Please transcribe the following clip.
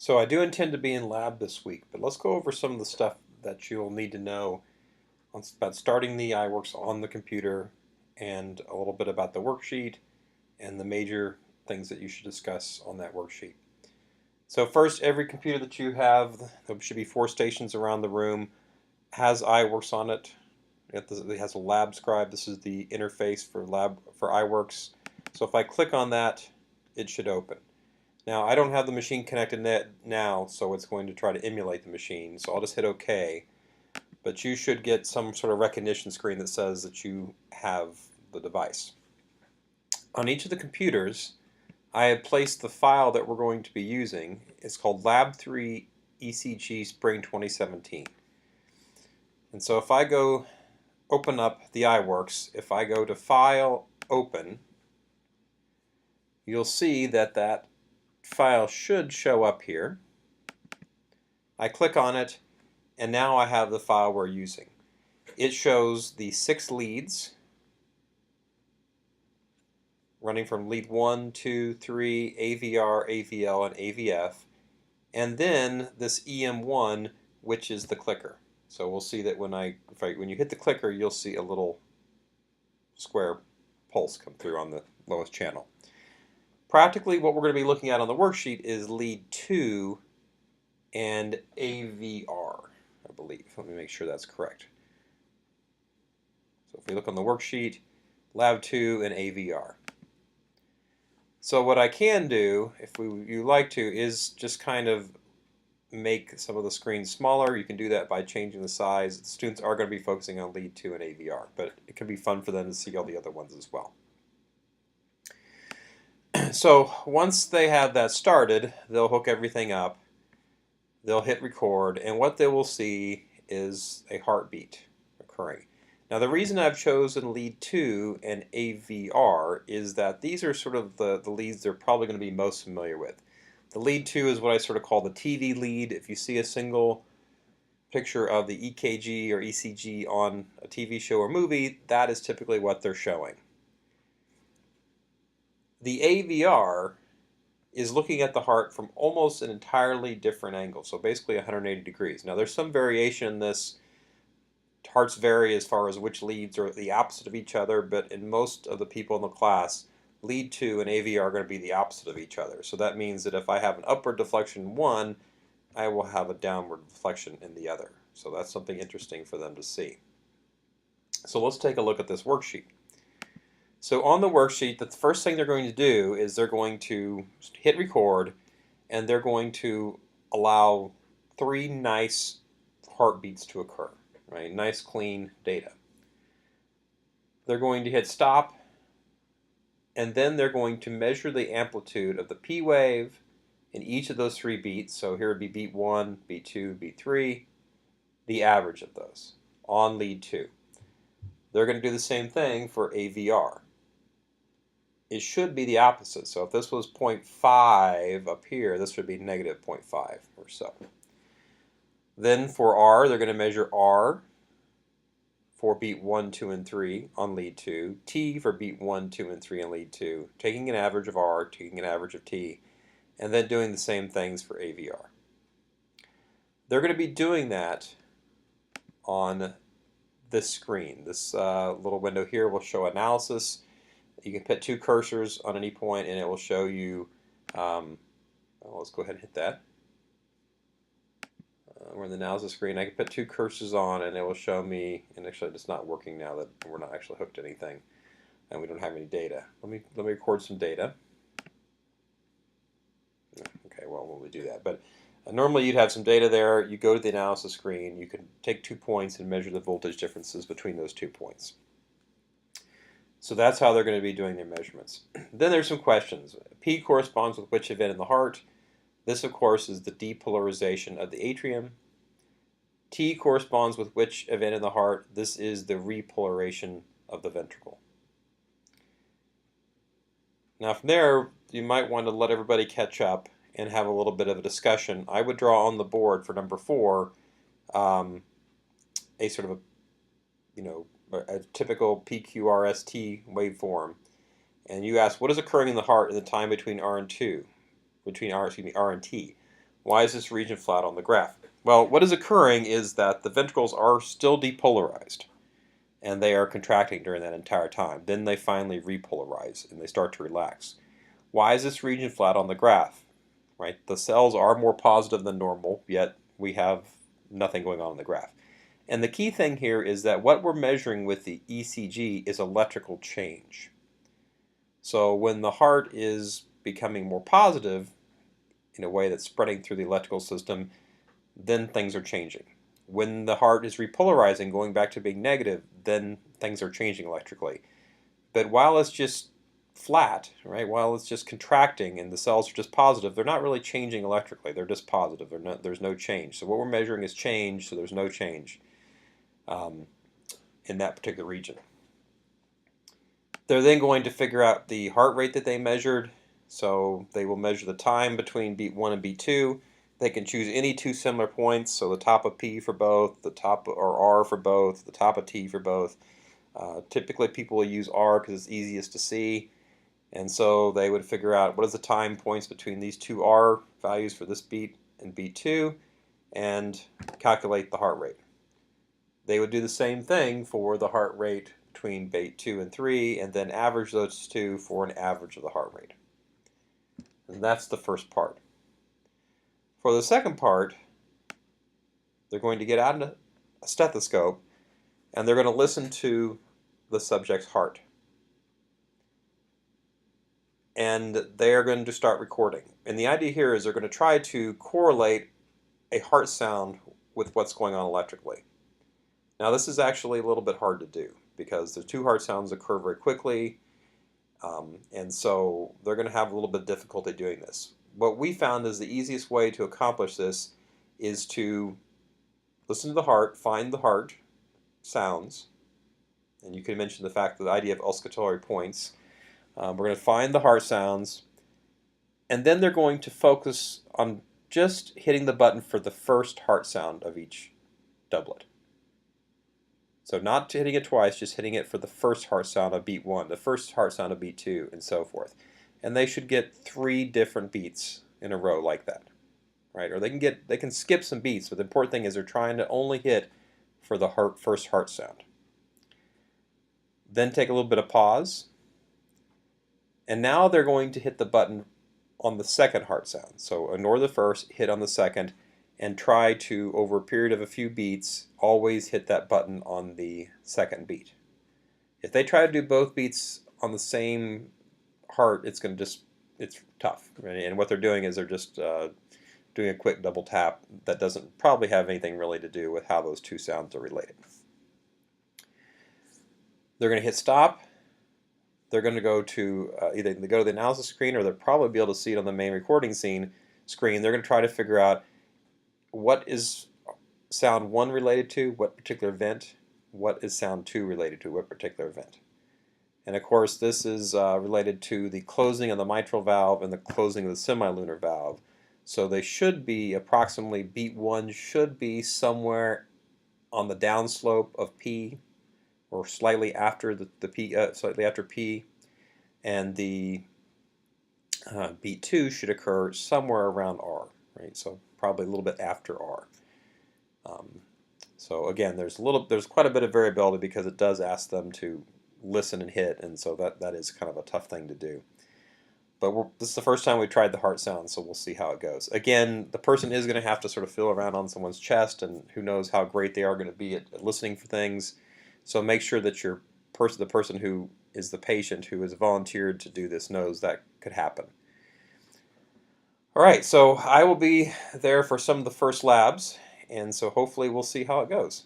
So I do intend to be in lab this week, but let's go over some of the stuff that you'll need to know about starting the iWorks on the computer and a little bit about the worksheet and the major things that you should discuss on that worksheet. So first, every computer that you have, there should be 4 stations around the room, has iWorks on it. It has a lab scribe. This is the interface for iWorks. So if I click on that, it should open. Now, I don't have the machine connected now, so it's going to try to emulate the machine. So I'll just hit OK. But you should get some sort of recognition screen that says that you have the device. On each of the computers, I have placed the file that we're going to be using. It's called Lab3 ECG Spring 2017. And so if I go open up the iWorks, if I go to File, Open, you'll see that that file should show up here. I click on it, and now I have the file we're using. It shows the 6 leads running from lead 1, 2, 3, AVR, AVL, and AVF, and then this EM1, which is the clicker. So we'll see that when you hit the clicker, you'll see a little square pulse come through on the lowest channel. Practically, what we're going to be looking at on the worksheet is lead 2 and AVR, I believe. Let me make sure that's correct. So if we look on the worksheet, Lab 2 and AVR. So what I can do, if you like to, is just kind of make some of the screens smaller. You can do that by changing the size. The students are going to be focusing on lead 2 and AVR, but it can be fun for them to see all the other ones as well. So once they have that started, they'll hook everything up, they'll hit record, and what they will see is a heartbeat occurring. Now the reason I've chosen lead 2 and AVR is that these are sort of the leads they're probably going to be most familiar with. The lead 2 is what I sort of call the TV lead. If you see a single picture of the EKG or ECG on a TV show or movie, that is typically what they're showing. The AVR is looking at the heart from almost an entirely different angle, so basically 180 degrees. Now there's some variation in this. Hearts vary as far as which leads are the opposite of each other, but in most of the people in the class, lead 2 and AVR are going to be the opposite of each other. So that means that if I have an upward deflection in one, I will have a downward deflection in the other. So that's something interesting for them to see. So let's take a look at this worksheet. So on the worksheet, the first thing they're going to do is they're going to hit record, and they're going to allow 3 nice heartbeats to occur, right? Nice clean data. They're going to hit stop, and then they're going to measure the amplitude of the P wave in each of those 3 beats. So here would be beat 1, beat 2, beat 3, the average of those on lead 2. They're going to do the same thing for AVR. It should be the opposite. So if this was 0.5 up here, this would be negative 0.5 or so. Then for R, they're going to measure R for beat 1, 2, and 3 on lead 2, T for beat 1, 2, and 3 on lead 2, taking an average of R, taking an average of T, and then doing the same things for AVR. They're going to be doing that on this screen. This little window here will show analysis. You can put 2 cursors on any point and it will show you, let's go ahead and hit that. We're in the analysis screen. I can put 2 cursors on and it will show me, and actually it's not working now that we're not actually hooked to anything and we don't have any data. Let me record some data. Okay, well, when we do that. But normally you'd have some data there. You go to the analysis screen. You can take 2 points and measure the voltage differences between those 2 points. So that's how they're going to be doing their measurements. Then there's some questions. P corresponds with which event in the heart? This, of course, is the depolarization of the atrium. T corresponds with which event in the heart? This is the repolarization of the ventricle. Now from there, you might want to let everybody catch up and have a little bit of a discussion. I would draw on the board for number 4 a sort of a typical PQRST waveform, and you ask what is occurring in the heart in the time between R and T. Why is this region flat on the graph? Well, what is occurring is that the ventricles are still depolarized, and they are contracting during that entire time. Then they finally repolarize, and they start to relax. Why is this region flat on the graph? Right? The cells are more positive than normal, yet we have nothing going on in the graph. And the key thing here is that what we're measuring with the ECG is electrical change. So when the heart is becoming more positive in a way that's spreading through the electrical system, then things are changing. When the heart is repolarizing, going back to being negative, then things are changing electrically. But while it's just flat, right, while it's just contracting and the cells are just positive, they're not really changing electrically. They're just positive. There's no change. So what we're measuring is change, so there's no change in that particular region. They're then going to figure out the heart rate that they measured. So they will measure the time between beat 1 and beat 2. They can choose any two similar points, so the top of P for both, the top or R for both, the top of T for both. Typically people will use R because it's easiest to see. And so they would figure out what is the time points between these two R values for this beat and beat 2 and calculate the heart rate. They would do the same thing for the heart rate between beat 2 and 3 and then average those two for an average of the heart rate. And that's the first part. For the second part, they're going to get out a stethoscope and they're going to listen to the subject's heart. And they are going to start recording. And the idea here is they're going to try to correlate a heart sound with what's going on electrically. Now this is actually a little bit hard to do because the two heart sounds occur very quickly, and so they're going to have a little bit of difficulty doing this. What we found is the easiest way to accomplish this is to listen to the heart, find the heart sounds, and you can mention the fact that the idea of auscultatory points. We're going to find the heart sounds, and then they're going to focus on just hitting the button for the first heart sound of each doublet. So not hitting it twice, just hitting it for the first heart sound of beat 1, the first heart sound of beat 2, and so forth. And they should get 3 different beats in a row like that, right? Or they can skip some beats, but the important thing is they're trying to only hit for the first heart sound. Then take a little bit of pause, and now they're going to hit the button on the second heart sound. So ignore the first, hit on the second, and try to, over a period of a few beats, always hit that button on the second beat. If they try to do both beats on the same heart, it's tough. Right? And what they're doing is they're just doing a quick double tap that doesn't probably have anything really to do with how those two sounds are related. They're going to hit stop. They're going to go to either they go to the analysis screen or they'll probably be able to see it on the main recording screen. They're going to try to figure out what is sound 1 related to, what particular event, what is sound 2 related to, what particular event. And of course this is related to the closing of the mitral valve and the closing of the semilunar valve. So they should be approximately, beat 1 should be somewhere on the downslope of P, or slightly after slightly after P, and the beat 2 should occur somewhere around R, right? So probably a little bit after R. So again, there's quite a bit of variability because it does ask them to listen and hit, and so that is kind of a tough thing to do. But this is the first time we've tried the heart sound, so we'll see how it goes. Again, the person is going to have to sort of feel around on someone's chest, and who knows how great they are going to be at listening for things. So make sure that the person who is the patient who has volunteered to do this knows that could happen. All right, so I will be there for some of the first labs, and so hopefully we'll see how it goes.